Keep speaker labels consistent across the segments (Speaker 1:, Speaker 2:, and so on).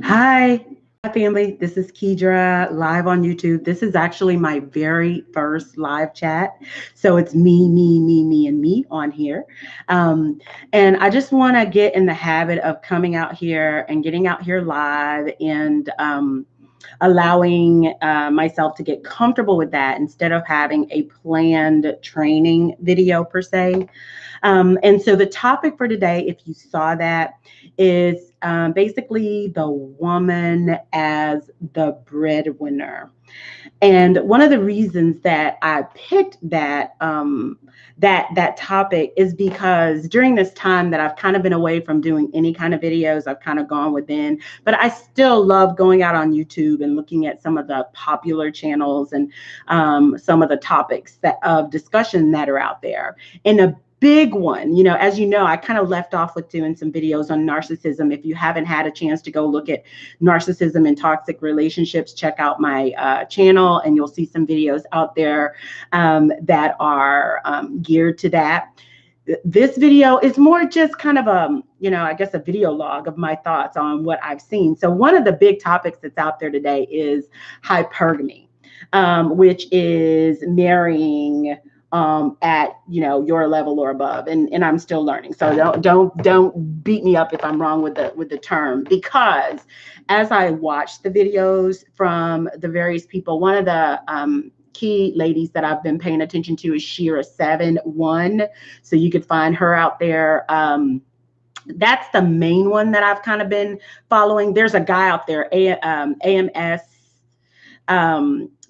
Speaker 1: Hi, family. This is Kedra live on YouTube. This is actually my very first live chat. So it's me, and me on here. Um, and I just want to get in the habit of coming out here and getting out here live and allowing myself to get comfortable with that instead of having a planned training video per se. And so the topic for today, if you saw that, is basically the woman as the breadwinner. And one of the reasons that I picked that topic is because during this time that I've kind of been away from doing any kind of videos, I've kind of gone within, but I still love going out on YouTube and looking at some of the popular channels and some of the topics of discussion that are out there. And a big one, as you know, I kind of left off with doing some videos on narcissism. If you haven't had a chance to go look at narcissism and toxic relationships, check out my channel and you'll see some videos out there that are geared to that. This video is more just kind of I guess a video log of my thoughts on what I've seen. So one of the big topics that's out there today is hypergamy, which is marrying at your level or above, and I'm still learning. So don't beat me up if I'm wrong with the term, because as I watch the videos from the various people, one of the key ladies that I've been paying attention to is Shira71. So you could find her out there. That's the main one that I've kind of been following. There's a guy out there, AMS.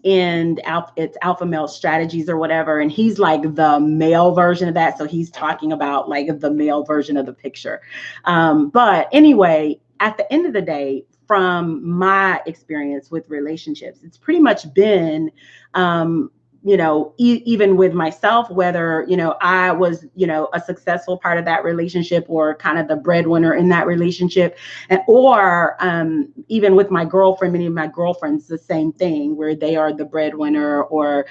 Speaker 1: And it's alpha male strategies or whatever, and he's like the male version of that, so he's talking about like the male version of the picture. But anyway, at the end of the day, from my experience with relationships, it's pretty much been even with myself, whether, I was, a successful part of that relationship or kind of the breadwinner in that relationship, or even with my girlfriend, many of my girlfriends, the same thing, where they are the breadwinner or,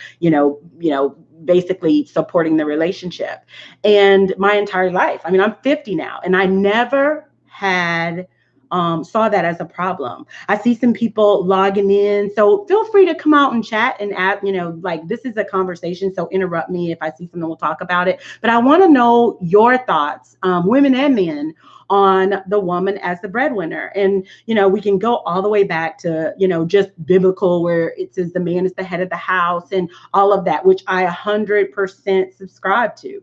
Speaker 1: basically supporting the relationship. And my entire life, I mean, I'm 50 now, and I never had saw that as a problem. I see some people logging in, so feel free to come out and chat and add, like, this is a conversation, so interrupt me if I see something, we'll talk about it. But I want to know your thoughts, women and men, on the woman as the breadwinner. And, we can go all the way back to, just biblical, where it says the man is the head of the house and all of that, which I 100% subscribe to.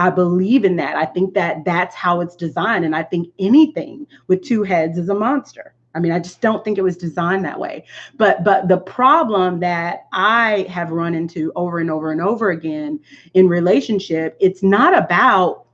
Speaker 1: I believe in that. I think that that's how it's designed. And I think anything with two heads is a monster. I mean, I just don't think it was designed that way. But the problem that I have run into over and over and over again in relationship, it's not about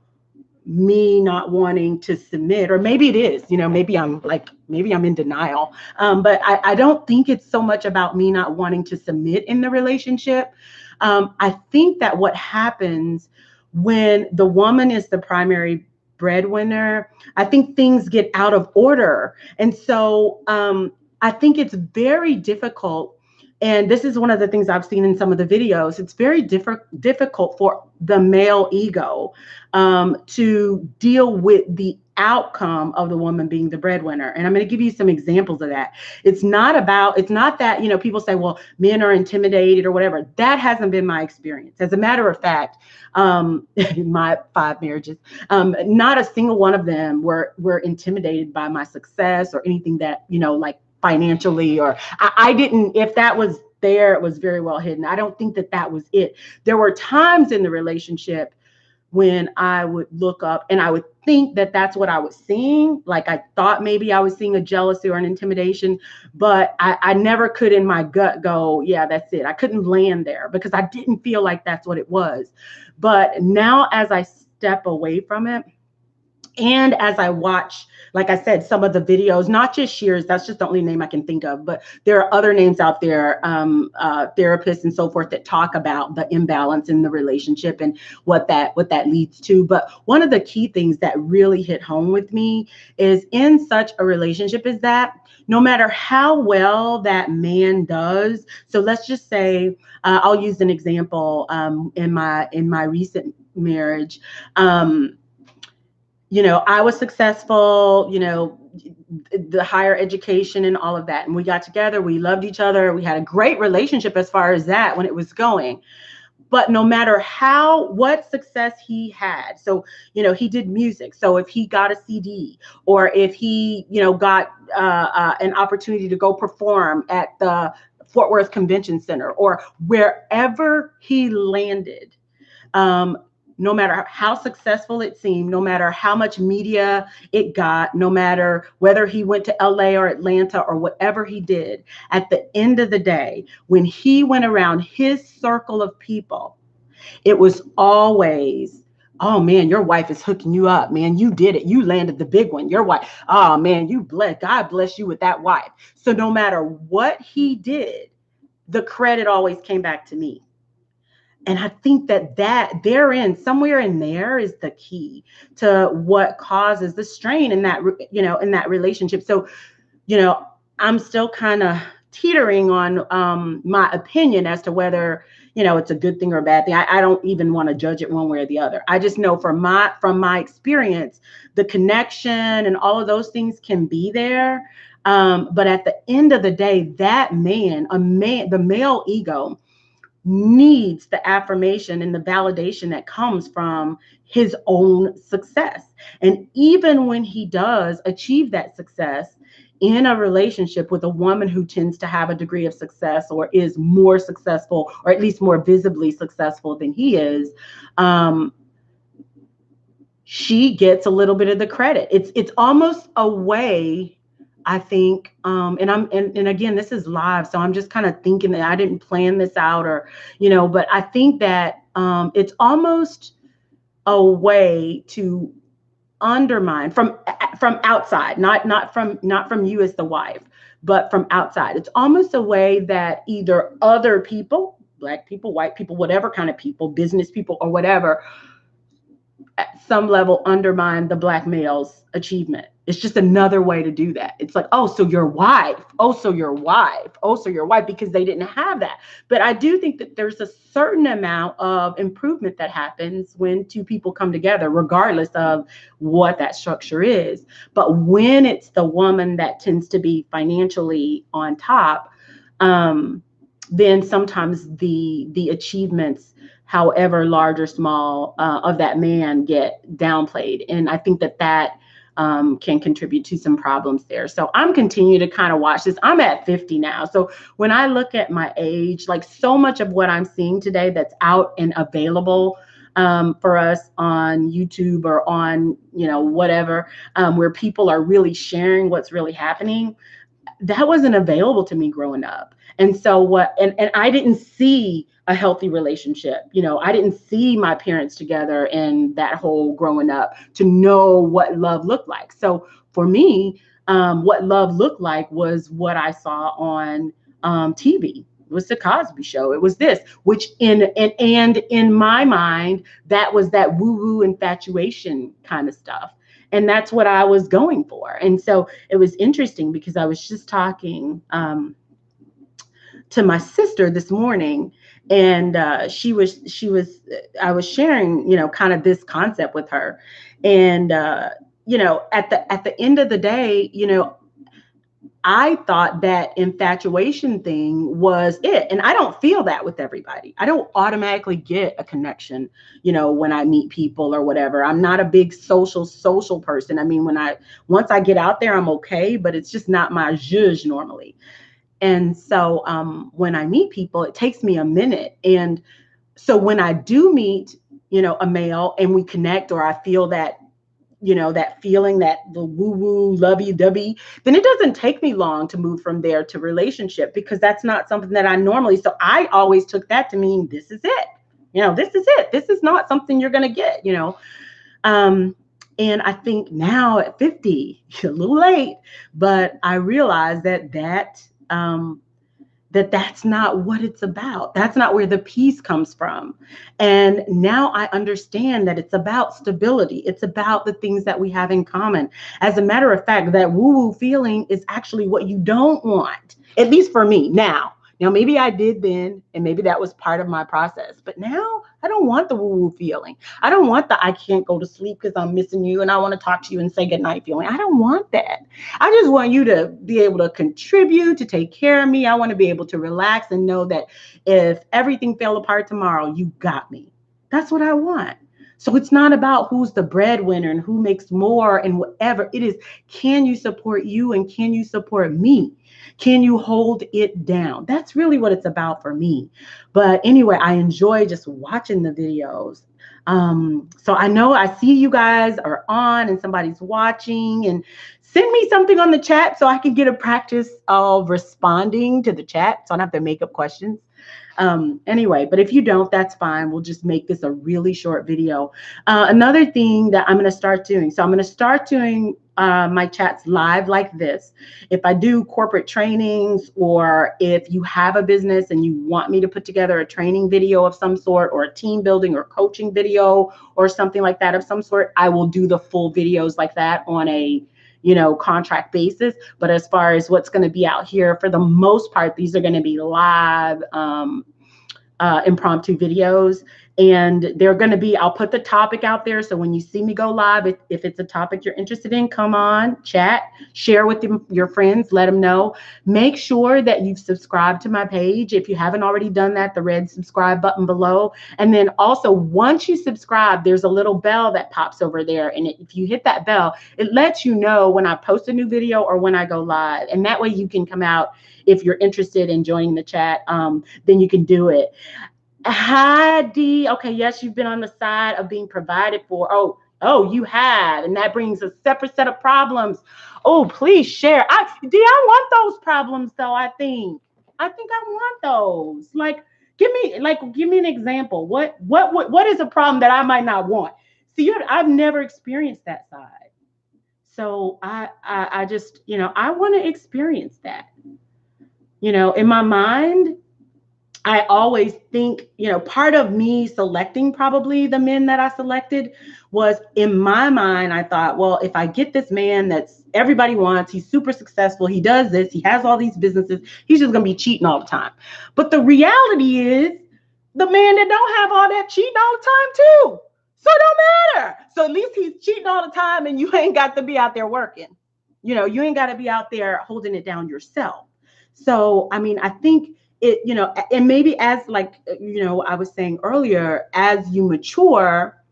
Speaker 1: me not wanting to submit, or maybe it is, maybe I'm in denial. But I don't think it's so much about me not wanting to submit in the relationship. I think that what happens when the woman is the primary breadwinner, I think things get out of order. And so I think it's very difficult. And this is one of the things I've seen in some of the videos. It's very difficult for the male ego to deal with the outcome of the woman being the breadwinner. And I'm going to give you some examples of that. It's not that, people say, well, men are intimidated or whatever. That hasn't been my experience. As a matter of fact, in my 5 marriages, not a single one of them were intimidated by my success or anything that, like financially, or I didn't, if that was there, it was very well hidden. I don't think that was it. There were times in the relationship when I would look up and I would think that that's what I was seeing. Like, I thought maybe I was seeing a jealousy or an intimidation, but I never could in my gut go, yeah, that's it. I couldn't land there because I didn't feel like that's what it was. But now, as I step away from it, and as I watch, like I said, some of the videos, not just Shears, that's just the only name I can think of, but there are other names out there, therapists and so forth, that talk about the imbalance in the relationship and what that leads to. But one of the key things that really hit home with me is, in such a relationship, is that no matter how well that man does, so let's just say, I'll use an example in my recent marriage. I was successful, the higher education and all of that. And we got together, we loved each other. We had a great relationship as far as that when it was going. But no matter what success he had, so, he did music. So if he got a CD, or if he, got an opportunity to go perform at the Fort Worth Convention Center, or wherever he landed, no matter how successful it seemed, no matter how much media it got, no matter whether he went to LA or Atlanta or whatever he did, at the end of the day, when he went around his circle of people, it was always, oh man, your wife is hooking you up, man. You did it. You landed the big one. Your wife, oh man, God bless you with that wife. So no matter what he did, the credit always came back to me. And I think that therein, somewhere in there, is the key to what causes the strain in that, in that relationship. So, I'm still kind of teetering on my opinion as to whether, it's a good thing or a bad thing. I don't even want to judge it one way or the other. I just know from my experience, the connection and all of those things can be there. But at the end of the day, the male ego needs the affirmation and the validation that comes from his own success. And even when he does achieve that success in a relationship with a woman who tends to have a degree of success, or is more successful, or at least more visibly successful than he is, she gets a little bit of the credit. It's almost a way, I think, and again, this is live, so I'm just kind of thinking that I didn't plan this out, or, but I think that it's almost a way to undermine from outside, not from you as the wife, but from outside. It's almost a way that either other people, Black people, white people, whatever kind of people, business people or whatever, at some level undermine the Black male's achievement. It's just another way to do that. It's like, oh, so your wife, because they didn't have that. But I do think that there's a certain amount of improvement that happens when two people come together, regardless of what that structure is. But when it's the woman that tends to be financially on top, then sometimes the achievements, however large or small, of that man get downplayed. And I think that can contribute to some problems there. So I'm continuing to kind of watch this. I'm at 50 now. So when I look at my age, like so much of what I'm seeing today that's out and available for us on YouTube or on, whatever, where people are really sharing what's really happening, that wasn't available to me growing up. And so and I didn't see a healthy relationship. I didn't see my parents together and that whole growing up to know what love looked like. So for me, what love looked like was what I saw on TV. It was the Cosby Show. It was this, which and in my mind, that was that woo-woo infatuation kind of stuff. And that's what I was going for. And so it was interesting because I was just talking to my sister this morning, and I was sharing, kind of this concept with her. And, at the end of the day, I thought that infatuation thing was it. And I don't feel that with everybody. I don't automatically get a connection, when I meet people or whatever. I'm not a big social person. I mean, once I get out there, I'm okay, but it's just not my zhuzh normally. And so when I meet people, it takes me a minute. And so when I do meet, a male and we connect, or I feel that, that feeling, that the woo-woo, lovey-dovey, then it doesn't take me long to move from there to relationship, because that's not something that I normally, so I always took that to mean this is it. This is it. This is not something you're going to get, and I think now at 50, a little late, but I realize that's not what it's about. That's not where the peace comes from. And now I understand that it's about stability. It's about the things that we have in common. As a matter of fact, that woo-woo feeling is actually what you don't want, at least for me now. Now, maybe I did then, and maybe that was part of my process. But now I don't want the woo-woo feeling. I don't want the I can't go to sleep because I'm missing you and I want to talk to you and say goodnight feeling. I don't want that. I just want you to be able to contribute, to take care of me. I want to be able to relax and know that if everything fell apart tomorrow, you got me. That's what I want. So it's not about who's the breadwinner and who makes more and whatever. It is, can you support you and can you support me? Can you hold it down? That's really what it's about for me. But anyway, I enjoy just watching the videos. So I know I see you guys are on and somebody's watching, and send me something on the chat so I can get a practice of responding to the chat so I don't have to make up questions. Anyway, but if you don't, that's fine. We'll just make this a really short video. Another thing that I'm going to start doing. So I'm going to start doing my chats live like this. If I do corporate trainings, or if you have a business and you want me to put together a training video of some sort, or a team building or coaching video or something like that of some sort, I will do the full videos like that on a contract basis. But as far as what's going to be out here, for the most part, these are going to be live impromptu videos. And they're going to be, I'll put the topic out there. So when you see me go live, if it's a topic you're interested in, come on, chat, share with your friends, let them know. Make sure that you've subscribed to my page. If you haven't already done that, the red subscribe button below. And then also, once you subscribe, there's a little bell that pops over there. And if you hit that bell, it lets you know when I post a new video or when I go live. And that way you can come out. If you're interested in joining the chat, then you can do it. Hi, D. Okay, yes, you've been on the side of being provided for. Oh, you have, and that brings a separate set of problems. Oh, please share. I want those problems though. I think I want those. Like, give me an example. What is a problem that I might not want? See, I've never experienced that side, so I just I want to experience that. In my mind, I always think, part of me selecting probably the men that I selected was, in my mind, I thought, well, if I get this man that's everybody wants, he's super successful, he does this, he has all these businesses, he's just going to be cheating all the time. But the reality is, the man that don't have all that cheating all the time too. So it don't matter. So at least he's cheating all the time and you ain't got to be out there working. You ain't got to be out there holding it down yourself. So, I mean, I think it, and maybe as I was saying earlier, as you mature,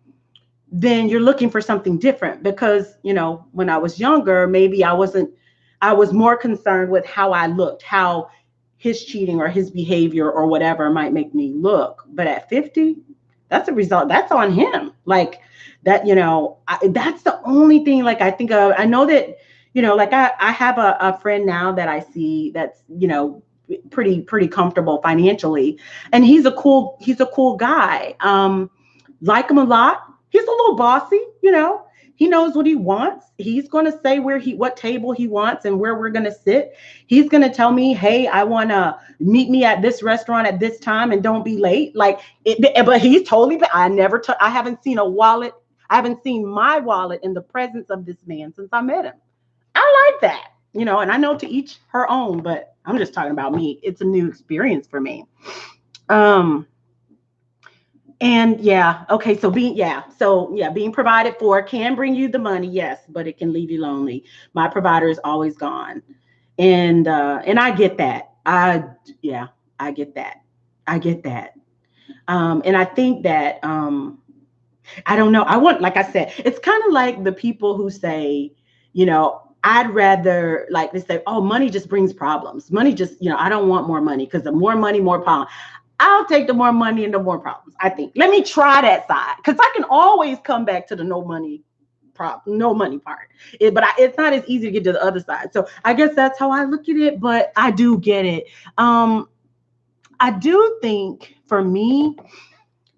Speaker 1: then you're looking for something different, because, when I was younger, maybe I was more concerned with how I looked, how his cheating or his behavior or whatever might make me look. But at 50, that's a result. That's on him. Like that, that's the only thing I think of. I know that, I have a friend now that I see that's, pretty comfortable financially, and he's a cool guy. Like him a lot. He's a little bossy, he knows what he wants. He's going to say what table he wants and where we're going to sit. He's going to tell me, hey, I want to meet me at this restaurant at this time and don't be late. But he's totally, I haven't seen a wallet. I haven't seen my wallet in the presence of this man since I met him. I like that, and I know to each her own, but I'm just talking about me. It's a new experience for me. And yeah, okay, so being provided for can bring you the money, yes, but it can leave you lonely. My provider is always gone. And I get that. I get that. And I think that I don't know. Like I said, it's kind of like the people who say, I'd rather, they say, oh, money just brings problems. Money just, I don't want more money, because the more money, more problems. I'll take the more money and the more problems, I think. Let me try that side, because I can always come back to the no money part. But it's not as easy to get to the other side. So I guess that's how I look at it, but I do get it. I do think for me,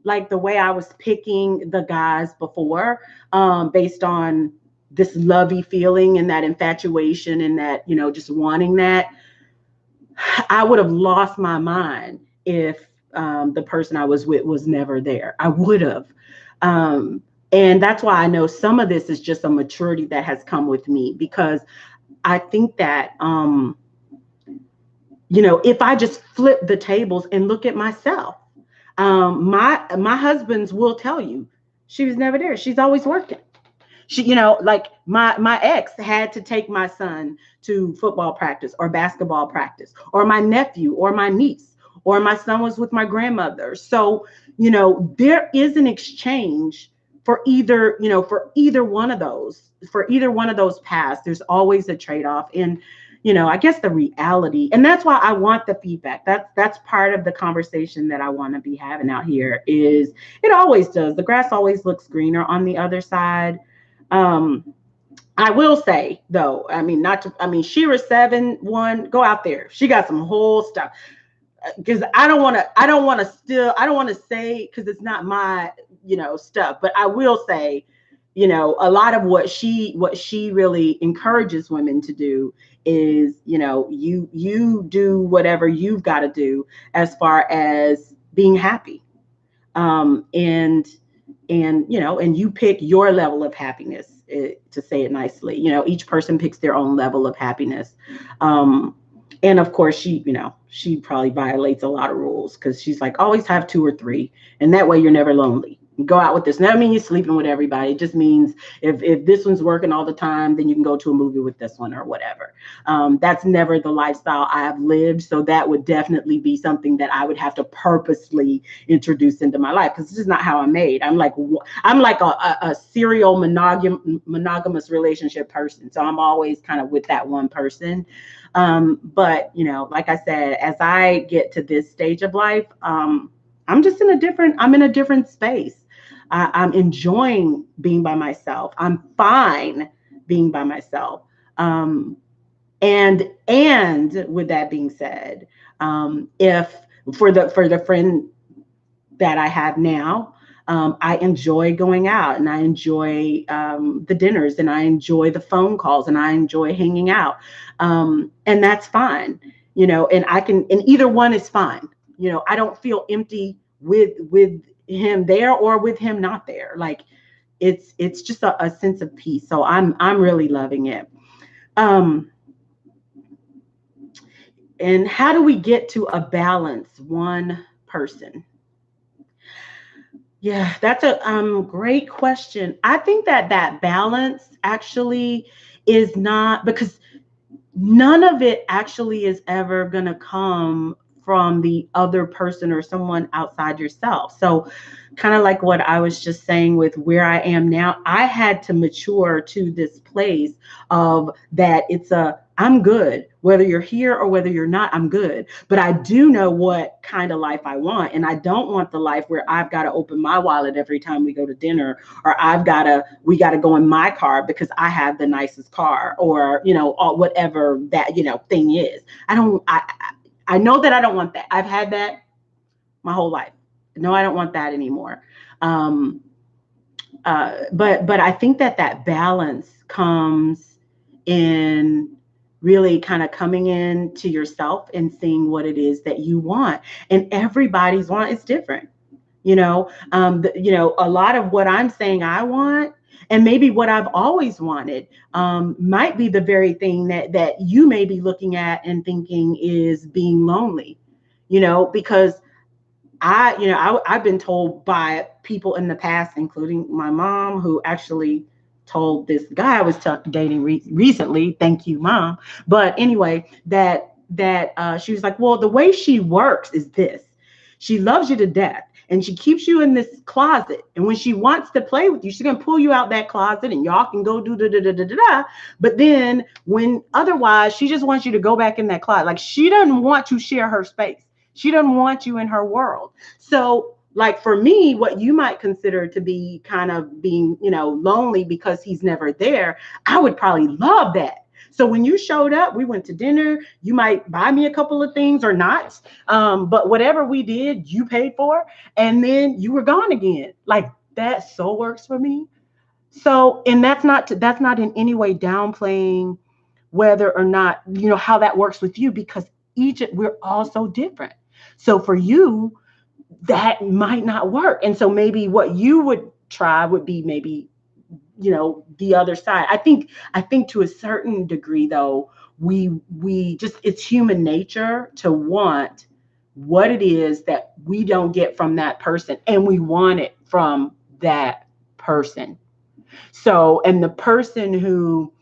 Speaker 1: like the way I was picking the guys before, based on this lovey feeling and that infatuation and that, just wanting that, I would have lost my mind if the person I was with was never there. I would have. And that's why I know some of this is just a maturity that has come with me, because I think that, if I just flip the tables and look at myself, my husbands will tell you she was never there. She's always working. She, like my ex had to take my son to football practice or basketball practice, or my nephew or my niece, or my son was with my grandmother. So, there is an exchange for either one of those, paths. There's always a trade-off. And, I guess the reality, and that's why I want the feedback. That's part of the conversation that I want to be having out here. Is it always does. The grass always looks greener on the other side. I will say though, Shira 7-1, go out there. She got some whole stuff. Because I don't want to say, because it's not my, stuff, but I will say, a lot of what she really encourages women to do is, you do whatever you've got to do as far as being happy. And you pick your level of happiness, to say it nicely. Each person picks their own level of happiness. And of course, she probably violates a lot of rules, because she's like, always have 2 or 3, and that way you're never lonely. You go out with this. And that means you're sleeping with everybody. It just means if this one's working all the time, then you can go to a movie with this one or whatever. That's never the lifestyle I have lived. So that would definitely be something that I would have to purposely introduce into my life, because this is not how I'm made. I'm like a serial monogamous relationship person. So I'm always kind of with that one person. But like I said, as I get to this stage of life, I'm in a different space. I'm enjoying being by myself. I'm fine being by myself. And with that being said, if for the friend that I have now, I enjoy going out, and I enjoy the dinners, and I enjoy the phone calls, and I enjoy hanging out. And that's fine, and either one is fine. I don't feel empty with him there or with him not there. Like it's just a sense of peace. So I'm really loving it. And how do we get to a balance one person? Yeah, that's a great question. I think that balance actually is not, because none of it actually is ever going to come from the other person or someone outside yourself. So kind of like what I was just saying with where I am now, I had to mature to this place of that I'm good, whether you're here or whether you're not, I'm good. But I do know what kind of life I want. And I don't want the life where I've got to open my wallet every time we go to dinner, or we got to go in my car because I have the nicest car, or, or whatever that, thing is. I know that I don't want that. I've had that my whole life. No, I don't want that anymore. But I think that balance comes in really kind of coming in to yourself and seeing what it is that you want. And everybody's want is different. A lot of what I'm saying I want, and maybe what I've always wanted, might be the very thing that you may be looking at and thinking is being lonely, because I've been told by people in the past, including my mom, who actually told this guy I was dating recently, thank you, Mom. But anyway, that she was like, well, the way she works is this. She loves you to death, and she keeps you in this closet. And when she wants to play with you, she's going to pull you out that closet and y'all can go do da da da da da. But then when otherwise, she just wants you to go back in that closet. Like, she doesn't want to share her space. She doesn't want you in her world. So like for me, what you might consider to be kind of being, lonely because he's never there, I would probably love that. So when you showed up, we went to dinner, you might buy me a couple of things or not. But whatever we did, you paid for, and then you were gone again. Like that so works for me. So, and that's not in any way downplaying whether or not, how that works with you, because we're all so different. So for you, that might not work. And so maybe what you would try would be maybe, the other side. I think to a certain degree, though, we just, it's human nature to want what it is that we don't get from that person, and we want it from that person. So, and the person who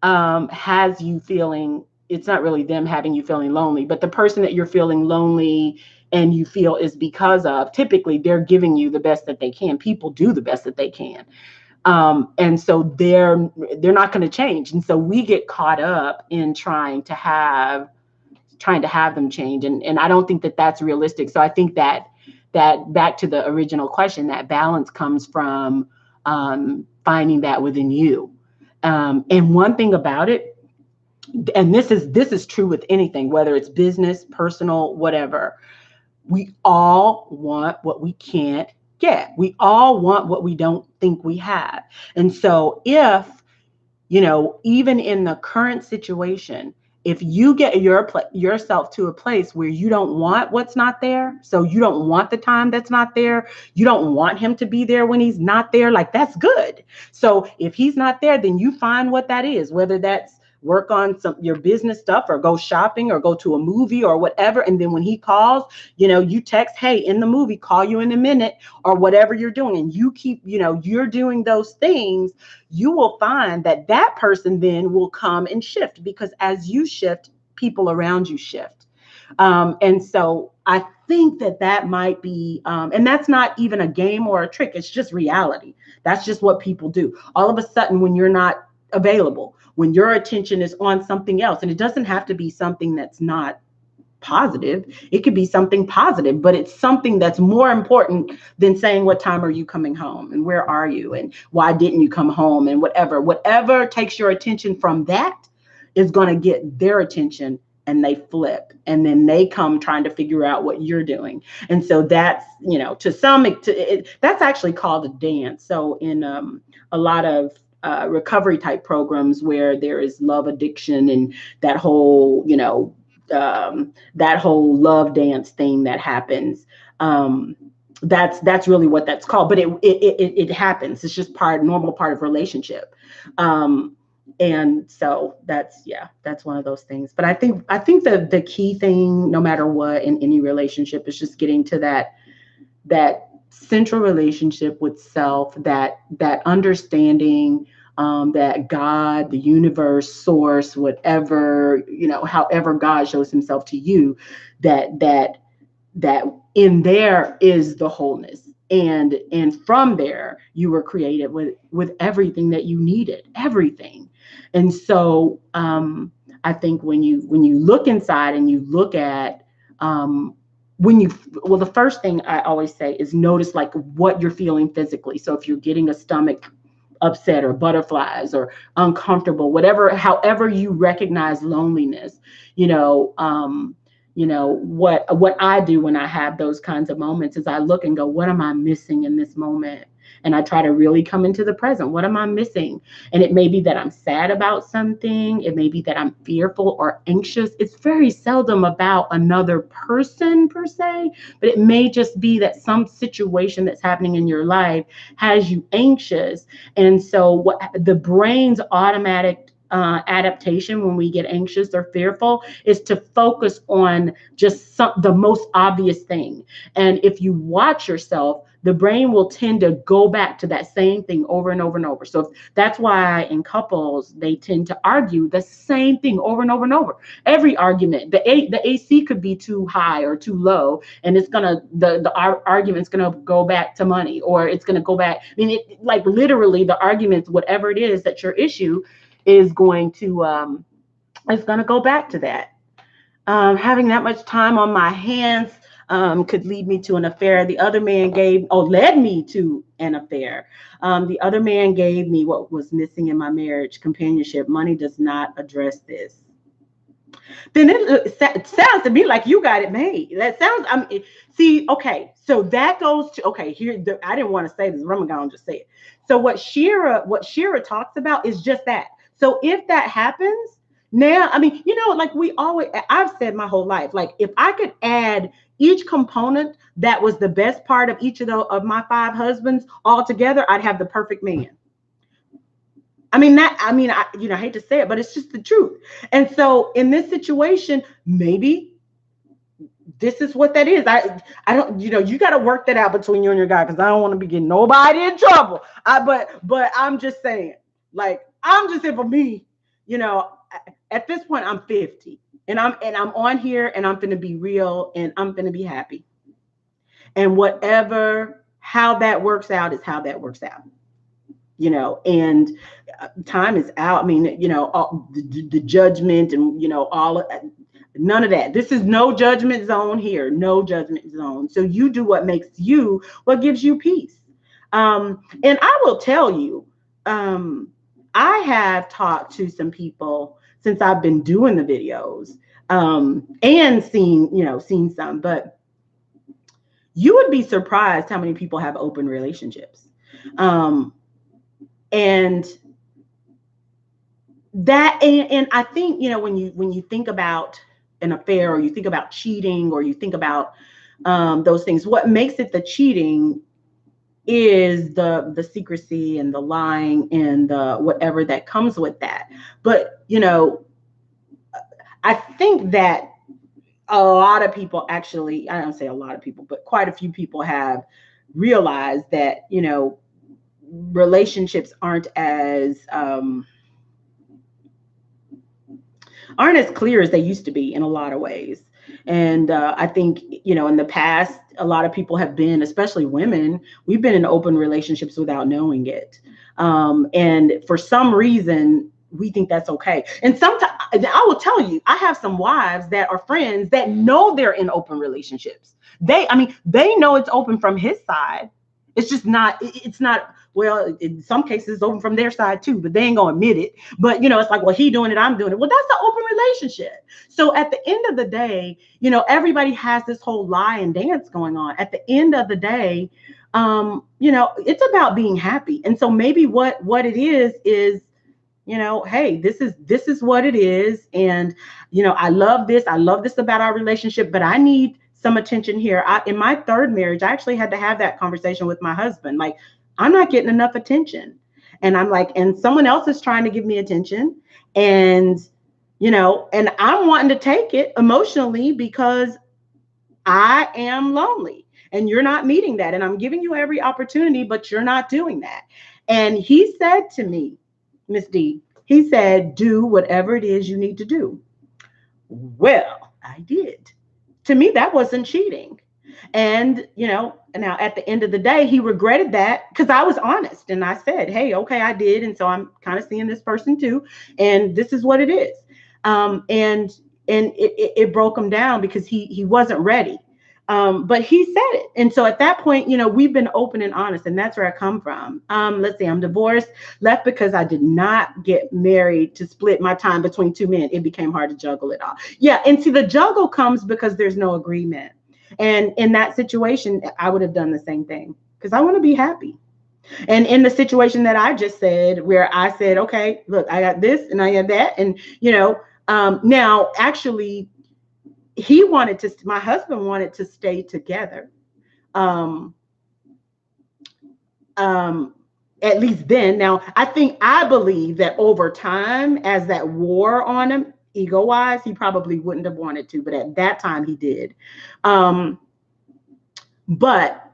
Speaker 1: has you feeling, it's not really them having you feeling lonely, but the person that you're feeling lonely and you feel is because of, typically they're giving you the best that they can. People do the best that they can. And so they're not going to change. And so we get caught up in trying to have them change. And I don't think that that's realistic. So I think that back to the original question, that balance comes from finding that within you. And one thing about it, and this is true with anything, whether it's business, personal, whatever, we all want what we can't get. We all want what we don't think we have. And so if, even in the current situation, if you get yourself to a place where you don't want what's not there, so you don't want the time that's not there, you don't want him to be there when he's not there, like, that's good. So if he's not there, then you find what that is, whether that's work on your business stuff or go shopping or go to a movie or whatever. And then when he calls, you text, hey, in the movie, call you in a minute, or whatever you're doing. And you keep, you're doing those things, you will find that that person then will come and shift, because as you shift, people around you shift. And so I think that might be, and that's not even a game or a trick. It's just reality. That's just what people do. All of a sudden, when you're not available, when your attention is on something else, and it doesn't have to be something that's not positive, it could be something positive, but it's something that's more important than saying, what time are you coming home, and where are you, and why didn't you come home, and whatever takes your attention from that is going to get their attention, and they flip, and then they come trying to figure out what you're doing. And so that's, that's actually called a dance. So in a lot of recovery type programs where there is love addiction and that whole, that whole love dance thing that happens. That's really what that's called. But it happens. It's just normal part of relationship. And so that's one of those things. But I think the key thing, no matter what, in any relationship, is just getting to that central relationship with self, that understanding, that God, the universe, source, whatever, however God shows himself to you, that in there is the wholeness. And from there, you were created with everything that you needed, everything. And so I think when you look inside and you look at, the first thing I always say is notice like what you're feeling physically. So if you're getting a stomach upset or butterflies or uncomfortable, however you recognize loneliness, what I do when I have those kinds of moments is I look and go, what am I missing in this moment? And I try to really come into the present. What am I missing? And it may be that I'm sad about something. It may be that I'm fearful or anxious. It's very seldom about another person per se, but it may just be that some situation that's happening in your life has you anxious. And so what the brain's automatic adaptation when we get anxious or fearful is to focus on just the most obvious thing. And if you watch yourself, the brain will tend to go back to that same thing over and over and over. So that's why in couples, they tend to argue the same thing over and over and over. Every argument, the AC could be too high or too low, and it's the argument's gonna go back to money, or it's gonna go back. I mean, like literally the arguments, whatever it is that's your issue, is going to go back to that. Having that much time on my hands could lead me to an affair. The other man led me to an affair. The other man gave me what was missing in my marriage: companionship. Money does not address this. Then it sounds to me like you got it made. That sounds, see, okay. So that goes to, okay, here, I didn't want to say this, but I'm going to just say it. So what Shira talks about is just that. So if that happens, now, I mean, like I've said my whole life, like if I could add each component that was the best part of each of my 5 husbands all together, I'd have the perfect man. I hate to say it, but it's just the truth. And so in this situation, maybe this is what that is. I don't, you got to work that out between you and your guy, because I don't want to be getting nobody in trouble. But I'm just saying, like, I'm just saying for me, at this point I'm 50, and I'm on here, and I'm going to be real, and I'm going to be happy. And how that works out is how that works out. And time is out. I mean, all the judgment and, all of that. None of that. This is no judgment zone here. No judgment zone. So you do what what gives you peace. And I will tell you, I have talked to some people since I've been doing the videos, and seen some, but you would be surprised how many people have open relationships. And I think, when you think about an affair, or you think about cheating, or you think about those things, what makes it the cheating is the secrecy and the lying and the whatever that comes with that. But I think that a lot of people, actually, I don't say a lot of people, but quite a few people have realized that relationships aren't as clear as they used to be in a lot of ways. And I think, in the past, a lot of people have been, especially women, we've been in open relationships without knowing it. And for some reason, we think that's okay. And sometimes, I will tell you, I have some wives that are friends that know they're in open relationships. They know it's open from his side. It's just not, well, in some cases it's open from their side too, but they ain't gonna admit it. But it's like, well, he doing it, I'm doing it. Well, that's the open relationship. So at the end of the day, everybody has this whole lie and dance going on. At the end of the day, it's about being happy. And so maybe what it is, hey, this is what it is. And, I love this about our relationship, but I need some attention here. In my third marriage, I actually had to have that conversation with my husband. Like, I'm not getting enough attention. And I'm like, and someone else is trying to give me attention. And, and I'm wanting to take it emotionally because I am lonely, and you're not meeting that. And I'm giving you every opportunity, but you're not doing that. And he said to me, Miss D, he said, do whatever it is you need to do. Well, I did. To me, that wasn't cheating. And, now at the end of the day, he regretted that, because I was honest and I said, hey, okay, I did. And so I'm kind of seeing this person too. And this is what it is. And it broke him down because he wasn't ready. But he said it. And so at that point, we've been open and honest, and that's where I come from. Let's see, I'm divorced, left because I did not get married to split my time between two men. It became hard to juggle it all. Yeah. And see, the juggle comes because there's no agreement. And in that situation, I would have done the same thing, because I want to be happy. And in the situation that I just said, where I said, okay, look, I got this and I got that. And, now actually, my husband wanted to stay together. At least then. Now, I believe that over time, as that wore on him, ego-wise, he probably wouldn't have wanted to, but at that time he did. But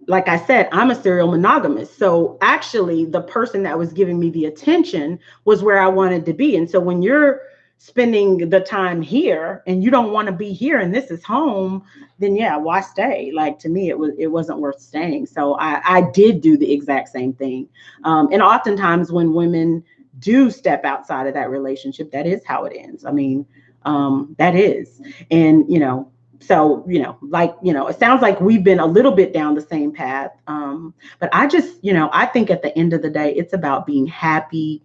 Speaker 1: like I said, I'm a serial monogamist. So actually, the person that was giving me the attention was where I wanted to be. And so when you're spending the time here and you don't want to be here and this is home, then yeah, why stay? Like, to me, it wasn't worth staying. So I did do the exact same thing. And oftentimes when women do step outside of that relationship, that is how it ends. That is. And, so, it sounds like we've been a little bit down the same path. But I just, I think at the end of the day, it's about being happy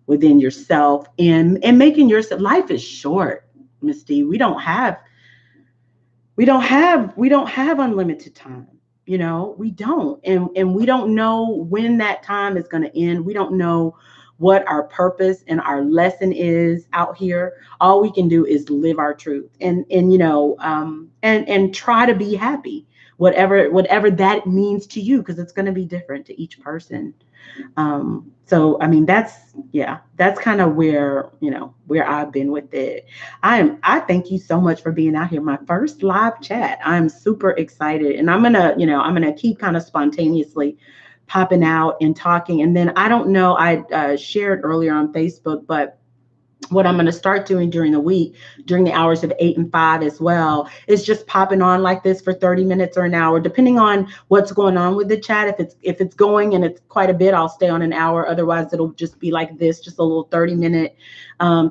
Speaker 1: within yourself and making yourself. Life is short, Miss D. We don't have unlimited time. We don't. And we don't know when that time is going to end. We don't know what our purpose and our lesson is out here. All we can do is live our truth and try to be happy, whatever that means to you, because it's going to be different to each person. So I mean, that's kind of where, where I've been with it. I thank you so much for being out here. My first live chat. I'm super excited, and I'm gonna keep kind of spontaneously popping out and talking. And then I don't know, I shared earlier on Facebook, but what I'm going to start doing during the week, during the hours of 8 and 5 as well, is just popping on like this for 30 minutes or an hour, depending on what's going on with the chat. If it's going and it's quite a bit, I'll stay on an hour. Otherwise, it'll just be like this, just a little 30-minute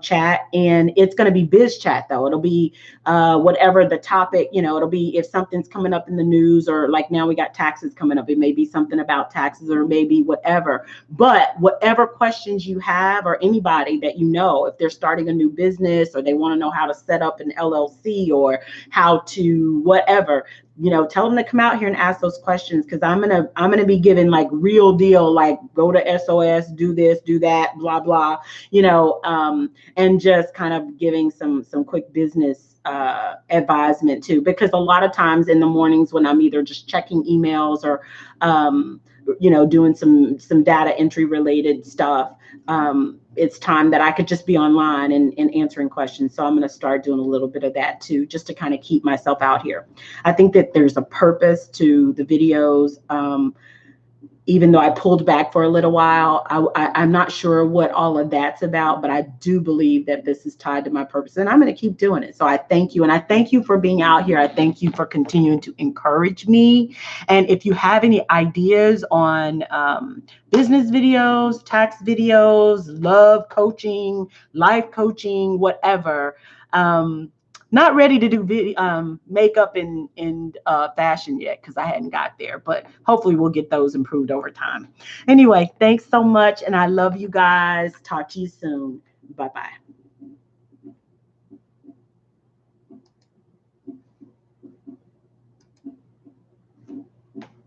Speaker 1: chat. And it's going to be biz chat, though. It'll be whatever the topic, it'll be if something's coming up in the news, or like now we got taxes coming up. It may be something about taxes, or maybe whatever. But whatever questions you have, or anybody that if they're starting a new business, or they want to know how to set up an LLC, or how to whatever, tell them to come out here and ask those questions, because I'm gonna be giving like real deal, like go to SOS, do this, do that, blah blah, and just kind of giving some quick business advisement too, because a lot of times in the mornings when I'm either just checking emails, or doing some data entry related stuff, it's time that I could just be online and answering questions. So I'm going to start doing a little bit of that too, just to kind of keep myself out here. I think that there's a purpose to the videos. Even though I pulled back for a little while, I'm not sure what all of that's about, but I do believe that this is tied to my purpose, and I'm going to keep doing it. So I thank you, and I thank you for being out here. I thank you for continuing to encourage me. And if you have any ideas on business videos, tax videos, love coaching, life coaching, whatever, not ready to do makeup and fashion yet, because I hadn't got there, but hopefully we'll get those improved over time. Anyway, thanks so much, and I love you guys. Talk to you soon. Bye-bye.